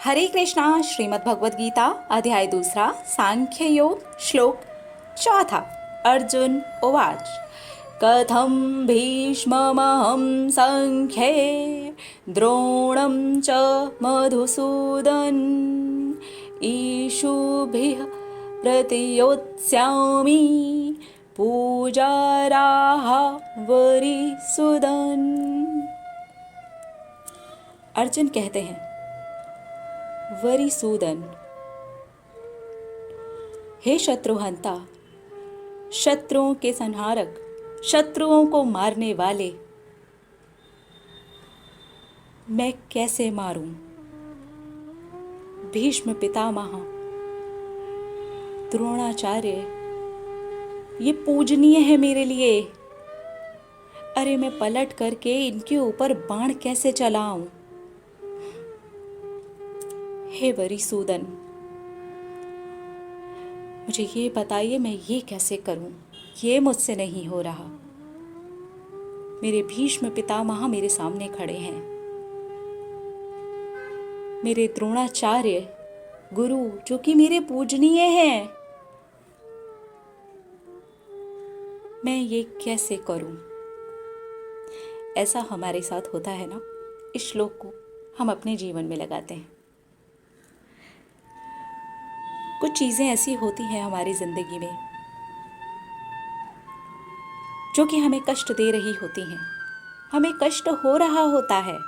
हरे कृष्णा। श्रीमद् भगवद गीता अध्याय 2 सांख्य योग श्लोक 4। अर्जुन उवाच कथं भीष्ममहं संख्ये द्रोणं च मधुसूदन ईशुभिः प्रतियोत्स्यामि पूजाराः वरिसुदन। अर्जुन कहते हैं, वरिसूदन, हे शत्रुहंता, शत्रुओं के संहारक, शत्रुओं को मारने वाले, मैं कैसे मारूं? भीष्म पितामह, द्रोणाचार्य, ये पूजनीय है मेरे लिए। अरे मैं पलट करके इनके ऊपर बाण कैसे चलाऊं? हे वरिसूदन, मुझे ये बताइए मैं ये कैसे करूं? ये मुझसे नहीं हो रहा। मेरे भीष्म पितामह मेरे सामने खड़े हैं, मेरे द्रोणाचार्य गुरु जो कि मेरे पूजनीय हैं, मैं ये कैसे करूं? ऐसा हमारे साथ होता है ना। इस श्लोक को हम अपने जीवन में लगाते हैं। कुछ चीज़ें ऐसी होती हैं हमारी ज़िंदगी में जो कि हमें कष्ट दे रही होती हैं, हमें कष्ट हो रहा होता है।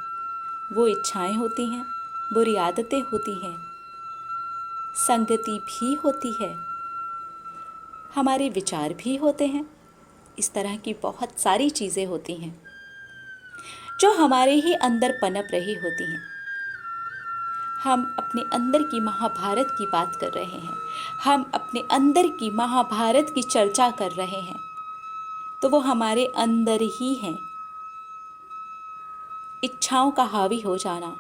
वो इच्छाएं होती हैं, बुरी आदतें होती हैं, संगति भी होती है, हमारे विचार भी होते हैं। इस तरह की बहुत सारी चीज़ें होती हैं जो हमारे ही अंदर पनप रही होती हैं। हम अपने अंदर की महाभारत की बात कर रहे हैं, हम अपने अंदर की महाभारत की चर्चा कर रहे हैं, तो वो हमारे अंदर ही हैं। इच्छाओं का हावी हो जाना,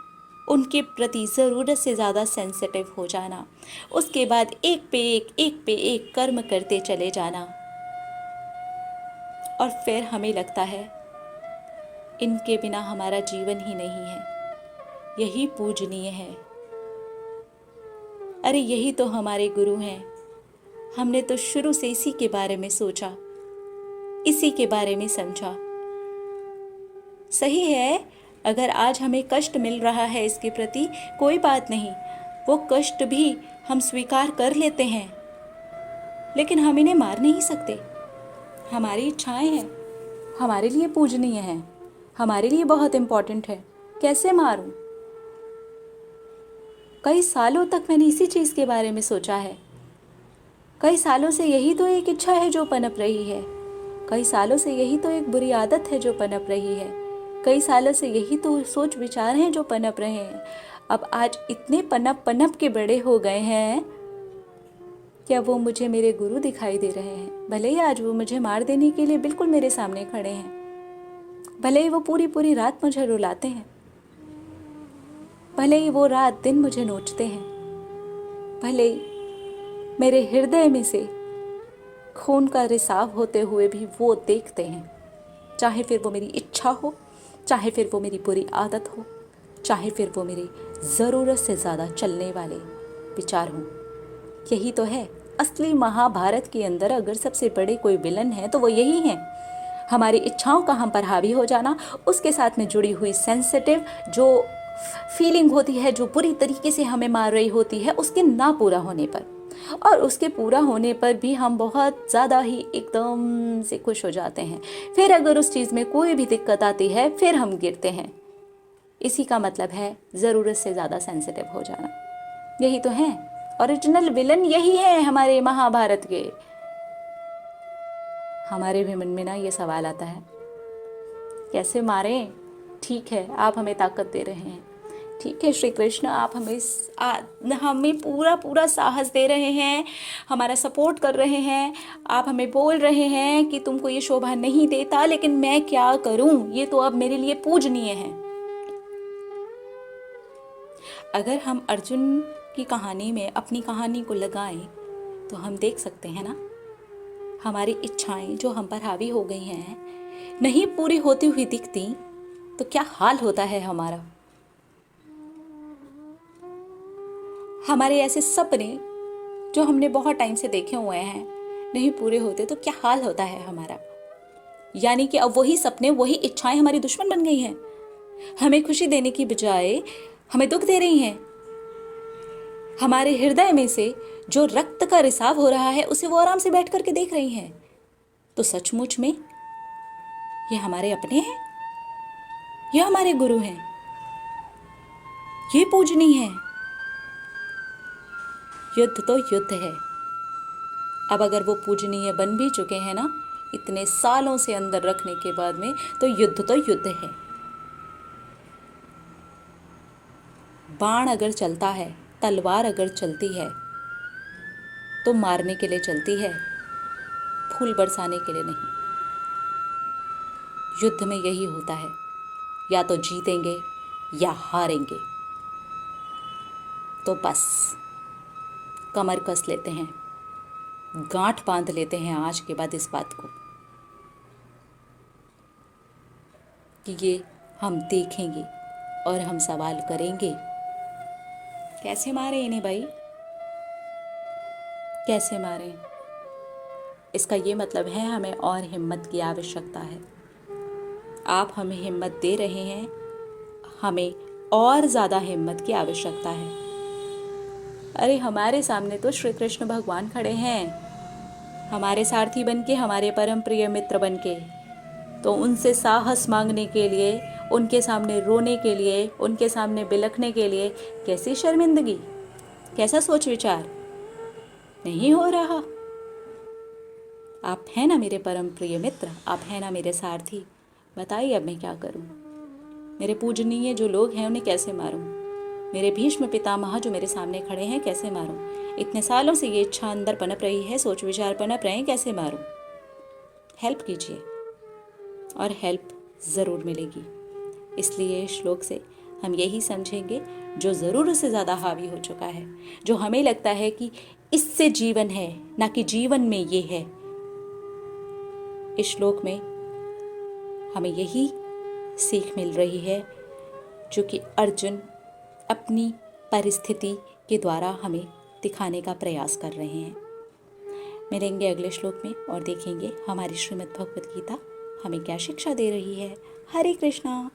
उनके प्रति ज़रूरत से ज़्यादा सेंसिटिव हो जाना, उसके बाद एक पे एक कर्म करते चले जाना, और फिर हमें लगता है इनके बिना हमारा जीवन ही नहीं है, यही पूजनीय है। अरे यही तो हमारे गुरु हैं। हमने तो शुरू से इसी के बारे में सोचा, इसी के बारे में समझा। सही है, अगर आज हमें कष्ट मिल रहा है इसके प्रति, कोई बात नहीं, वो कष्ट भी हम स्वीकार कर लेते हैं, लेकिन हम इन्हें मार नहीं सकते। हमारी इच्छाएं हैं, हमारे लिए पूजनीय हैं, हमारे लिए बहुत इम्पोर्टेंट है। कैसे मारूं? कई सालों तक मैंने इसी चीज़ के बारे में सोचा है। कई सालों से यही तो एक इच्छा है जो पनप रही है। कई सालों से यही तो एक बुरी आदत है जो पनप रही है। कई सालों से यही तो सोच विचार हैं जो पनप रहे हैं। अब आज इतने पनप के बड़े हो गए हैं, क्या वो मुझे मेरे गुरु दिखाई दे रहे हैं? भले ही आज वो मुझे मार देने के लिए बिल्कुल मेरे सामने खड़े हैं, भले ही वो पूरी पूरी रात मुझे रुलाते हैं, भले ही वो रात दिन मुझे नोचते हैं, भले ही मेरे हृदय में से खून का रिसाव होते हुए भी वो देखते हैं। चाहे फिर वो मेरी इच्छा हो, चाहे फिर वो मेरी बुरी आदत हो, चाहे फिर वो मेरी ज़रूरत से ज़्यादा चलने वाले विचार हों। यही तो है असली महाभारत के अंदर। अगर सबसे बड़े कोई विलन है तो वो यही है, हमारी इच्छाओं का हम पर हावी हो जाना, उसके साथ में जुड़ी हुई सेंसिटिव जो फीलिंग होती है, जो बुरी तरीके से हमें मार रही होती है, उसके ना पूरा होने पर, और उसके पूरा होने पर भी हम बहुत ज़्यादा ही एकदम से खुश हो जाते हैं। फिर अगर उस चीज़ में कोई भी दिक्कत आती है, फिर हम गिरते हैं। इसी का मतलब है ज़रूरत से ज़्यादा सेंसिटिव हो जाना। यही तो है, ओरिजिनल विलन यही है हमारे महाभारत के। हमारे भी मन में ना ये सवाल आता है, कैसे मारें? ठीक है, आप हमें ताकत दे रहे हैं, ठीक है श्री कृष्ण, आप हमें पूरा साहस दे रहे हैं, हमारा सपोर्ट कर रहे हैं, आप हमें बोल रहे हैं कि तुमको ये शोभा नहीं देता, लेकिन मैं क्या करूं? ये तो अब मेरे लिए पूजनीय है। अगर हम अर्जुन की कहानी में अपनी कहानी को लगाएं तो हम देख सकते हैं ना, हमारी इच्छाएं जो हम पर हावी हो गई हैं, नहीं पूरी होती हुई दिखती तो क्या हाल होता है हमारा। हमारे ऐसे सपने जो हमने बहुत टाइम से देखे हुए हैं नहीं पूरे होते तो क्या हाल होता है हमारा। यानी कि अब वही सपने, वही इच्छाएं हमारी दुश्मन बन गई हैं। हमें खुशी देने की बजाय हमें दुख दे रही हैं। हमारे हृदय में से जो रक्त का रिसाव हो रहा है उसे वो आराम से बैठ करके देख रही हैं। तो सचमुच में ये हमारे अपने हैं, ये हमारे गुरु हैं, ये पूजनीय है। युद्ध तो युद्ध है। अब अगर वो पूजनीय बन भी चुके हैं ना, इतने सालों से अंदर रखने के बाद में, तो युद्ध है। बाण अगर चलता है, तलवार अगर चलती है तो मारने के लिए चलती है, फूल बरसाने के लिए नहीं। युद्ध में यही होता है, या तो जीतेंगे या हारेंगे। तो बस कमर कस लेते हैं, गांठ बांध लेते हैं आज के बाद इस बात को कि ये हम देखेंगे और हम सवाल करेंगे, कैसे मारे इन्हें भाई, कैसे मारे। इसका ये मतलब है हमें और हिम्मत की आवश्यकता है। आप हमें हिम्मत दे रहे हैं, हमें और ज़्यादा हिम्मत की आवश्यकता है। अरे हमारे सामने तो श्री कृष्ण भगवान खड़े हैं, हमारे सारथी बन के, हमारे परम प्रिय मित्र बन के। तो उनसे साहस मांगने के लिए, उनके सामने रोने के लिए, उनके सामने बिलखने के लिए कैसी शर्मिंदगी, कैसा सोच विचार नहीं हो रहा। आप हैं ना मेरे परम प्रिय मित्र, आप हैं ना मेरे सारथी। बताइए अब मैं क्या करूं। मेरे पूजनीय जो लोग हैं उन्हें कैसे मारूं, मेरे भीष्म पितामह जो मेरे सामने खड़े हैं कैसे मारूं। इतने सालों से ये इच्छा अंदर पनप रही है, सोच विचार पनप रहे हैं, कैसे मारूं। हेल्प कीजिए, और हेल्प ज़रूर मिलेगी। इसलिए इस श्लोक से हम यही समझेंगे, जो ज़रूरत से ज़्यादा हावी हो चुका है, जो हमें लगता है कि इससे जीवन है, ना कि जीवन में ये है। इस श्लोक में हमें यही सीख मिल रही है जो कि अर्जुन अपनी परिस्थिति के द्वारा हमें दिखाने का प्रयास कर रहे हैं। मिलेंगे अगले श्लोक में और देखेंगे हमारी श्रीमद् भगवत गीता हमें क्या शिक्षा दे रही है। हरे कृष्णा।